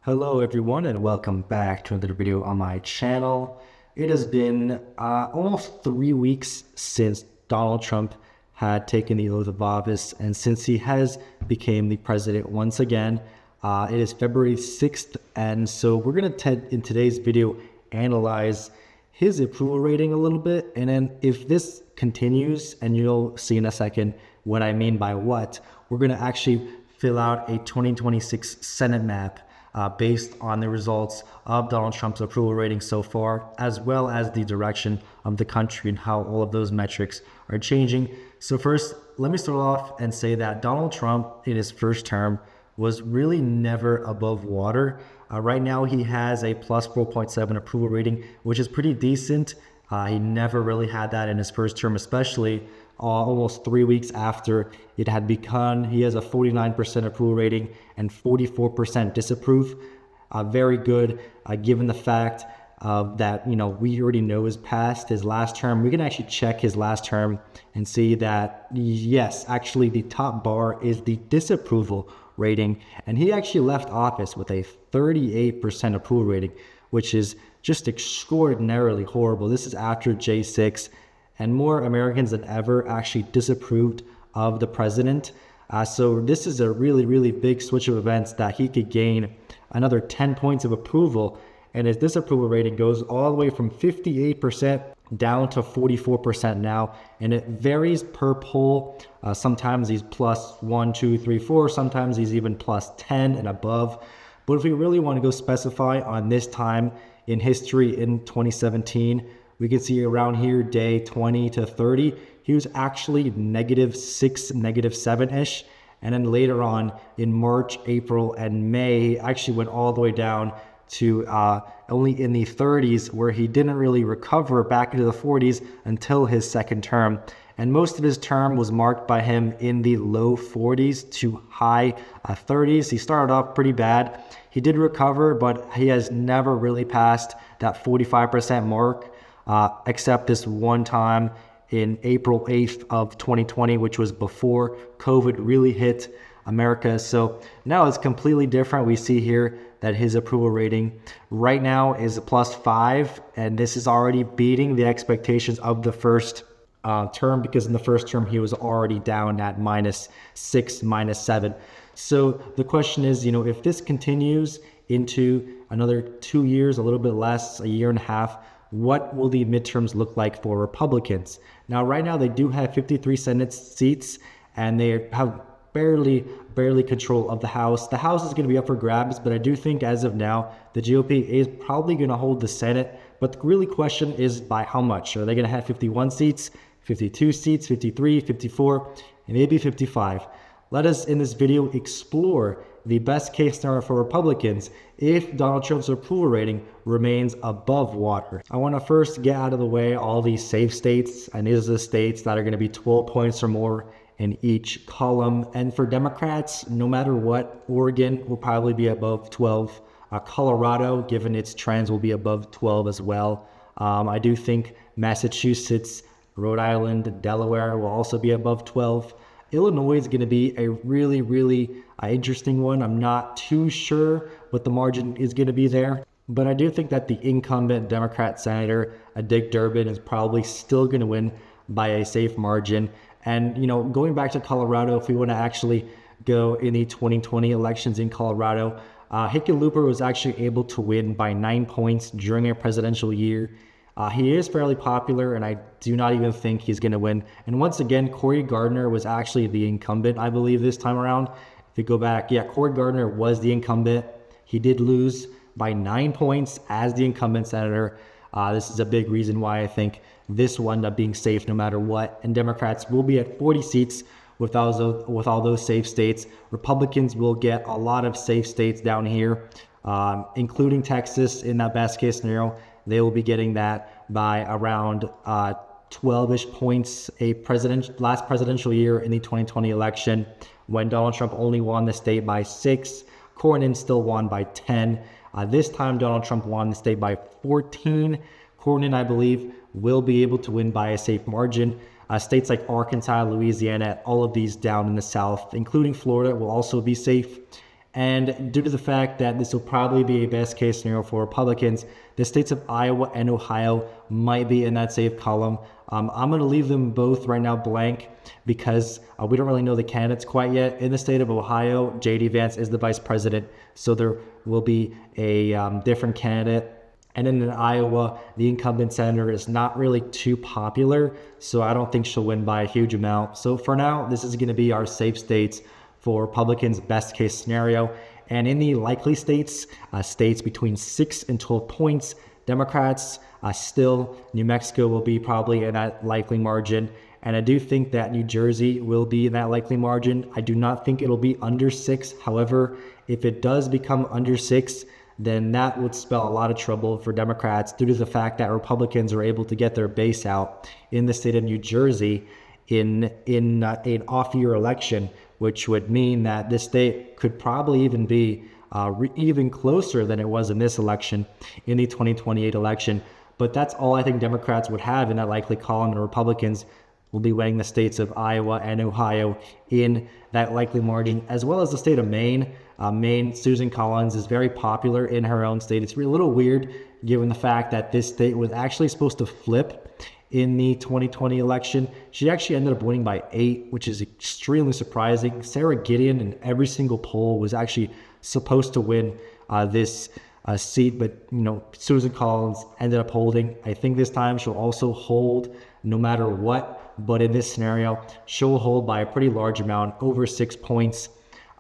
Hello everyone and welcome back to another video on my channel. It has been almost 3 weeks since Donald Trump had taken the oath of office and since he has became the president once again. It is February 6th, and so we're going to in today's video analyze his approval rating a little bit, and then if this continues, and you'll see in a second what I mean by what, we're going to actually fill out a 2026 Senate map based on the results of Donald Trump's approval rating so far, as well as the direction of the country and how all of those metrics are changing. So first, let me start off and say that Donald Trump in his first term was really never above water. Right now, he has a plus 4.7 approval rating, which is pretty decent. He never really had that in his first term, especially almost 3 weeks after it had begun. He has a 49% approval rating and 44% disapprove. Very good, given the fact that, we already know is past his last term. We can actually check his last term and see that, yes, actually the top bar is the disapproval rating. And he actually left office with a 38% approval rating, which is just extraordinarily horrible. This is after J6, and more Americans than ever actually disapproved of the president. So this is a really, really big switch of events that he could gain another 10 points of approval, and his disapproval rating goes all the way from 58% down to 44% now, and it varies per poll. Sometimes he's plus 1, 2, 3, 4, sometimes he's even plus 10 and above. But if we really want to go specify on this time in history in 2017, we can see around here, day 20 to 30, he was actually -6, -7-ish. And then later on in March, April, and May, he actually went all the way down to only in the 30s, where he didn't really recover back into the 40s until his second term. And most of his term was marked by him in the low 40s to high 30s. He started off pretty bad. He did recover, but he has never really passed that 45% mark, except this one time in April 8th of 2020, which was before COVID really hit America. So now it's completely different. We see here that his approval rating right now is a +5, and this is already beating the expectations of the first term, because in the first term he was already down at -6, -7. So the question is, if this continues into another 2 years, a little bit less, a year and a half, what will the midterms look like for Republicans? Now, right now they do have 53 Senate seats, and they have barely control of the House. The House is going to be up for grabs, but I do think as of now, the GOP is probably going to hold the Senate. But the really question is by how much? Are they going to have 51 seats, 52 seats, 53, 54, and maybe 55? Let us in this video explore the best case scenario for Republicans if Donald Trump's approval rating remains above water. I want to first get out of the way all these safe states, and these are the states that are going to be 12 points or more in each column. And for Democrats, no matter what, Oregon will probably be above 12. Colorado, given its trends, will be above 12 as well. I do think Massachusetts, Rhode Island, Delaware will also be above 12. Illinois is going to be a really, really interesting one. I'm not too sure what the margin is going to be there, but I do think that the incumbent Democrat Senator, Dick Durbin, is probably still going to win by a safe margin. And, going back to Colorado, if we want to actually go in the 2020 elections in Colorado, Hickenlooper was actually able to win by 9 points during a presidential year. He is fairly popular, and I do not even think he's going to win. And once again, Cory Gardner was actually the incumbent, I believe, this time around. If you go back, Cory Gardner was the incumbent. He did lose by 9 points as the incumbent senator. This is a big reason why I think this will end up being safe no matter what. And Democrats will be at 40 seats with all those safe states. Republicans will get a lot of safe states down here, including Texas in that best case scenario. They will be getting that by around 12-ish points. Last presidential year in the 2020 election, when Donald Trump only won the state by 6, Cornyn still won by 10. This time, Donald Trump won the state by 14. Cornyn, I believe, will be able to win by a safe margin. States like Arkansas, Louisiana, all of these down in the South, including Florida, will also be safe. And due to the fact that this will probably be a best case scenario for Republicans, the states of Iowa and Ohio might be in that safe column. I'm going to leave them both right now blank because we don't really know the candidates quite yet. In the state of Ohio, J.D. Vance is the vice president, so there will be a different candidate. And then in Iowa, the incumbent senator is not really too popular, so I don't think she'll win by a huge amount. So for now, this is going to be our safe states for Republicans' best case scenario. And in the likely states, states between 6 and 12 points, Democrats still, New Mexico will be probably in that likely margin. And I do think that New Jersey will be in that likely margin. I do not think it'll be under 6. However, if it does become under 6, then that would spell a lot of trouble for Democrats due to the fact that Republicans are able to get their base out in the state of New Jersey in an off-year election, which would mean that this state could probably even be even closer than it was in this election, in the 2028 election. But that's all I think Democrats would have in that likely column, and Republicans will be weighing the states of Iowa and Ohio in that likely margin, as well as the state of Maine. Maine, Susan Collins is very popular in her own state. It's a little weird given the fact that this state was actually supposed to flip in the 2020 election. She actually ended up winning by 8, which is extremely surprising. Sarah Gideon in every single poll was actually supposed to win this seat, but Susan Collins ended up holding. I think this time she'll also hold no matter what, but in this scenario, she'll hold by a pretty large amount, over 6 points.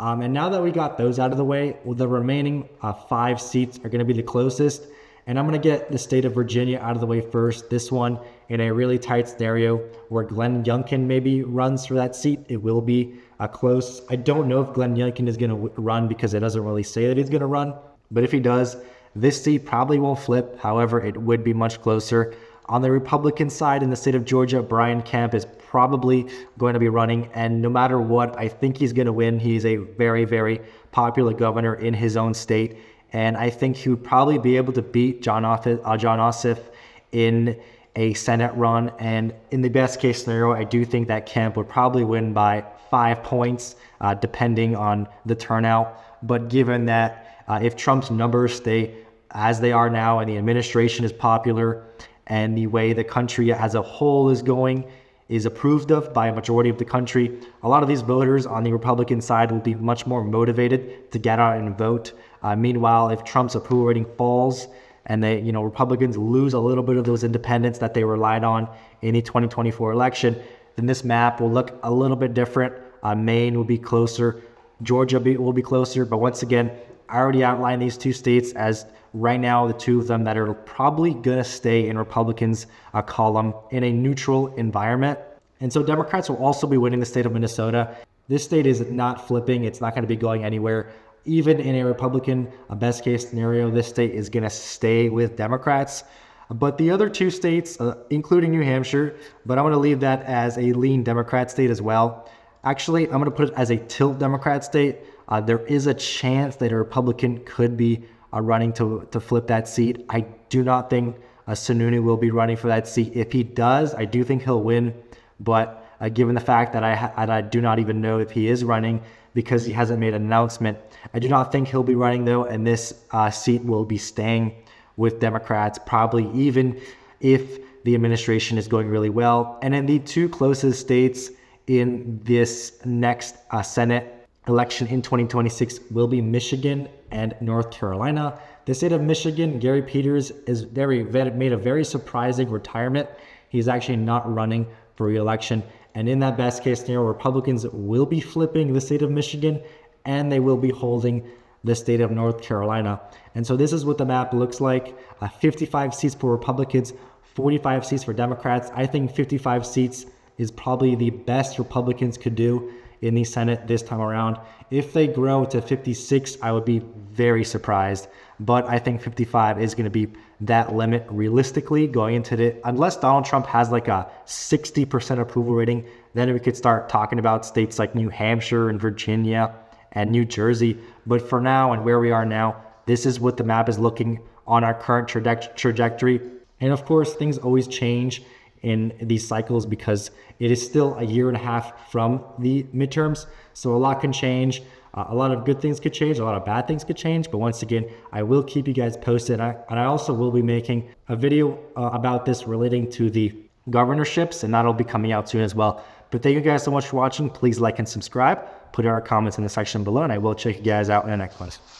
And now that we got those out of the way, the remaining 5 seats are going to be the closest. And I'm going to get the state of Virginia out of the way first. This one in a really tight scenario where Glenn Youngkin maybe runs for that seat. It will be close. I don't know if Glenn Youngkin is going to run because it doesn't really say that he's going to run. But if he does, this seat probably won't flip. However, it would be much closer. On the Republican side in the state of Georgia, Brian Kemp is probably going to be running. And no matter what, I think he's going to win. He's a very, very popular governor in his own state. And I think he would probably be able to beat John Ossoff in a Senate run. And in the best case scenario, I do think that Kemp would probably win by 5 points, depending on the turnout. But given that if Trump's numbers stay as they are now and the administration is popular and the way the country as a whole is going is approved of by a majority of the country, a lot of these voters on the Republican side will be much more motivated to get out and vote. Meanwhile, if Trump's approval rating falls and Republicans lose a little bit of those independents that they relied on in the 2024 election, then this map will look a little bit different. Maine will be closer. Georgia will be closer. But once again, I already outlined these 2 states as right now the 2 of them that are probably going to stay in Republicans' column in a neutral environment. And so Democrats will also be winning the state of Minnesota. This state is not flipping. It's not going to be going anywhere. Even in a Republican best case scenario, this state is going to stay with Democrats. But the other 2 states, including New Hampshire, but I'm going to leave that as a lean Democrat state as well. Actually, I'm going to put it as a tilt Democrat state. There is a chance that a Republican could be running to flip that seat. I do not think Sununu will be running for that seat. If he does, I do think he'll win. But given the fact that I do not even know if he is running because he hasn't made an announcement, I do not think he'll be running though, and this seat will be staying with Democrats, probably even if the administration is going really well. And in the 2 closest states in this next Senate election in 2026 will be Michigan and North Carolina. The state of Michigan, Gary Peters made a very surprising retirement. He's actually not running for re-election. And in that best case scenario, Republicans will be flipping the state of Michigan and they will be holding the state of North Carolina. And so this is what the map looks like. 55 seats for Republicans, 45 seats for Democrats. I think 55 seats is probably the best Republicans could do in the Senate this time around. If they grow to 56, I would be very surprised. But I think 55 is going to be that limit realistically going into unless Donald Trump has like a 60% approval rating, then we could start talking about states like New Hampshire and Virginia and New Jersey. But for now and where we are now, this is what the map is looking on our current trajectory. And of course, things always change in these cycles because it is still a year and a half from the midterms. So a lot can change. A lot of good things could change, a lot of bad things could change, but once again, I will keep you guys posted. And I also will be making a video about this relating to the governorships, and that'll be coming out soon as well. But thank you guys so much for watching. Please like and subscribe. Put your comments in the section below, and I will check you guys out in the next one.